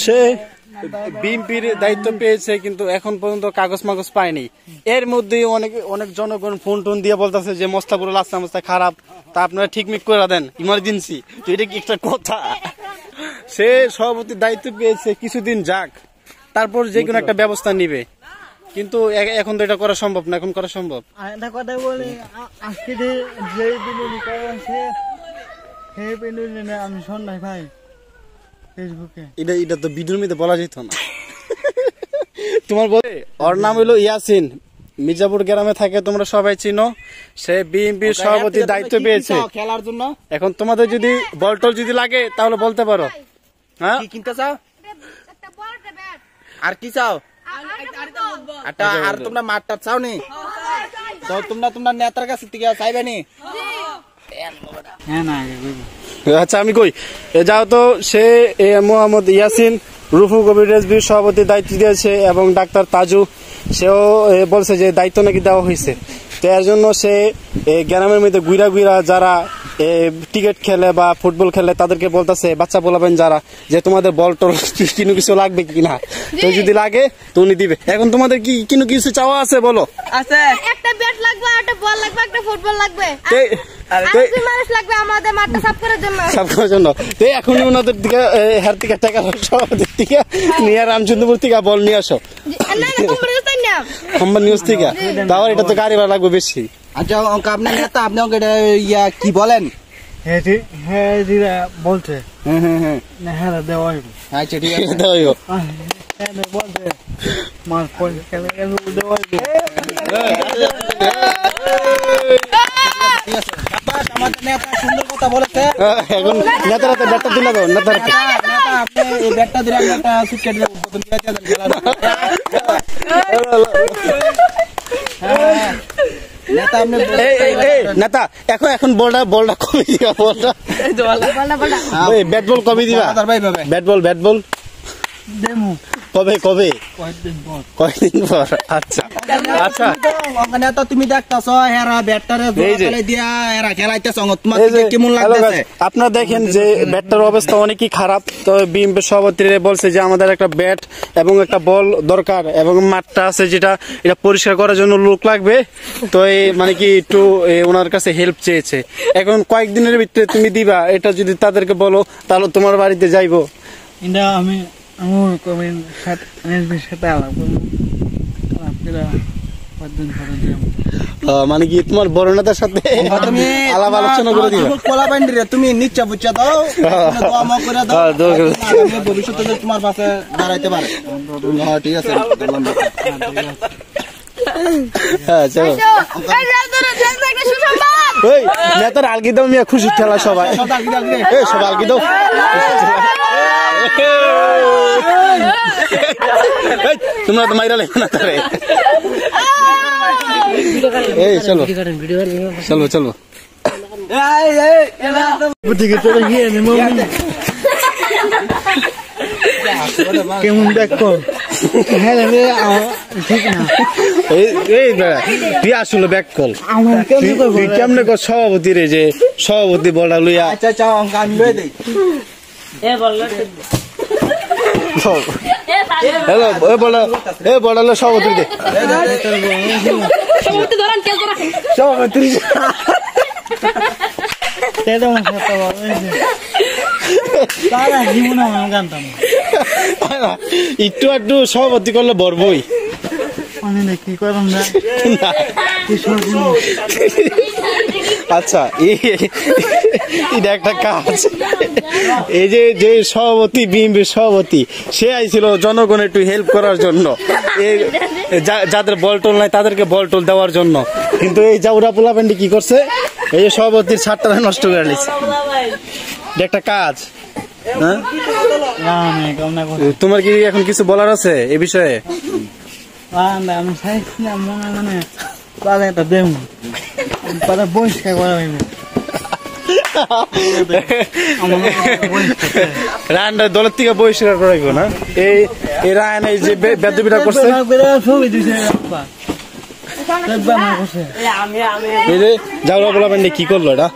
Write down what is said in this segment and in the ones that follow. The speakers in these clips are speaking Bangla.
সে বিএনপির দায়িত্ব পেয়েছে, কিন্তু এখন পর্যন্ত কাগজ মাগজ পায়নি। এর মধ্যে অনেক জনগণ ফোন টোন দিয়ে বলতেছে যে মোস্তাফুরের রাস্তা মাস্তা খারাপ, তা আপনারা ঠিকমিক করে দেন, ইমার্জেন্সি। তো এটা কি একটা কথা? সে সভাপতির দায়িত্ব পেয়েছে, কিছুদিন যাক, তারপর যে কোনো একটা ব্যবস্থা নিবে। কিন্তু এখন তো এটা করা সম্ভব না। এখন করা সম্ভব? একটা কথা বলি, আজকে যে বিনুনি করা আছে সেই বিনুনি আমি শুনলাই ভাই ফেসবুকে। এটা তো ভিডিওর মধ্যে বলা যেত না। তোমার বলে ওর নাম হলো ইয়াসিন, মির্জাপুর গ্রামে থাকে, তোমরা সবাই চিনো। সে বিএনপির সভাপতির দায়িত্ব পেয়েছে খেলার জন্য। এখন তোমাদের যদি বল টল যদি লাগে তাহলে বলতে পারো। হ্যাঁ, কি কিনতে চাও? আর কি চাও? আর তোমরা মাঠটা চাও নি? তো তোমরা নেতার কাছে থেকে চাইবে নি? আচ্ছা আমি কই, যাও তো। সে মোহাম্মদ ইয়াসিন রুফু কবির রেজভির সভাপতির দায়িত্ব দিয়েছে, এবং ডাক্তার তাজু সেও বলছে যে দায়িত্ব নাকি দেওয়া হয়েছে। তো এর জন্য সে গ্রামের মধ্যে গুইরা যারা ক্রিকেট খেলে বা ফুটবল খেলে তাদেরকে বলতেছে, বাচ্চা বলাবেন যারা, যে তোমাদের বল টল কিনো কিছু লাগবে কিনা। তো যদি লাগে তো উনি দিবে। এখন তোমাদের কি কিনো কিছু চাওয়া আছে বলো? আছে, একটা ব্যাট লাগবে, একটা বল লাগবে, একটা ফুটবল লাগবে, আর দুই মানুষ লাগবে আমাদের মাঠটা সাফ করার জন্য। তো এখনই ওনাদের দিকে হের থেকে টাকা সভাপতির থেকে নিয়ে রামচন্দ্রপুর থেকে বল নিয়ে আসো, কোম্পানি নিউজ থেকে। তাও এটা তো গাড়ি ভাড়া লাগবে বেশি। আচ্ছা আপনার নেতা, আপনি ইয়া কি বলেন? হ্যাঁ বলছে হ্যাঁ দেওয়া হইব। আচ্ছা ঠিক আছে, দেওয়া হইব। বলছে মাছ খেলে দেওয়া হইব। আমাদের নেতা সুন্দর কথা বলেছে। এখন নেতার হাতে ব্যাটটা দিলে দাও, নেতার হাতে আপনি এই ব্যাটটা দিলে একটা সুটকেট দিয়ে উদ্বোধন করে দেন। নেতা এখন বলটা কমে দিবা, বলটা ব্যাট বল কমে দিবা। ব্যাট বল কবে কয়দিন পর? আচ্ছা আচ্ছা, নেতা তুমি দেখতেছ হেরা ব্যাটটারে দিয়া হেরা খেলাইতেছ, তোমার কেমন লাগতেছে? আপনারা দেখেন যে ব্যাটটার অবস্থা অনেকই খারাপ। তো বিএনপি সভাপতি বলছে যে আমাদের একটা ব্যাট এবং একটা বল দরকার, এবং মাঠটা আছে যেটা এটা পরিষ্কার করার জন্য লোক লাগবে। তো এই মানে কি একটু ওনার কাছে হেল্প চেয়েছে। এখন কয়েকদিনের ভিতরে তুমি দিবা, এটা যদি তাদেরকে বলো তাহলে তোমার বাড়িতে যাইবো। আমি মানে কি তোমার বড় নেতার সাথে আলাপ আলোচনা করে দিবা? তুমি নিচ্ছা বুঝছা দাও, ভবিষ্যতে তোমার পাশে দাঁড়াইতে পারে। ঠিক আছে, হ্যাঁ চলো। নেতার আলগি দাও, মিয়া খুশি খেলা সবাই, সব আলগি দাও। তোমরা তো মাইরা লেখো না তারে। এই চলো চলো চলো। কেমন দেখো ঠিক না? তুই আসলে ব্যাক কল তুই কেমনে কর সভাপতি রে, যে সভাপতি বলটা লইয়া। আচ্ছা আমি লই দেই। হ্যালো বলটা সভাপতি দে, সভাপতি একটু একটু সভাপতি করলে বরবই। কি করলাম না? আচ্ছা এটা একটা কাজ। এই যে সভাপতি বিএনপির সভাপতি সে আইছিল জনগণ একটু হেল্প করার জন্য, যাদের বল টল নাই তাদেরকে বল টল দেওয়ার জন্য। কিন্তু এই জাউরা পোলাপান্ডি কি করছে, এই সভাপতির ছাদটা নষ্ট করে নিচ্ছে। এটা একটা কাজ। তোমার কি এখন কিছু বলার আছে এ বিষয়ে? আমি চাইছিলাম মানে একটা দেব বহিষ্কার করা হইব। রায়নটা দলের থেকে বহিষ্কার করাইব না? এই রায়ন এই যে বেদবিটা করছে, এই যে জাউরা পোলাপান্ডি কি করলো এটা?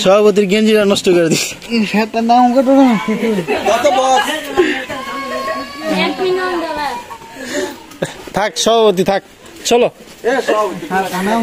সভাপতির গেঞ্জিটা নষ্ট করে দিচ্ছে। সেটার নাম কত থাক সভাপতি থাক, চলো। নাম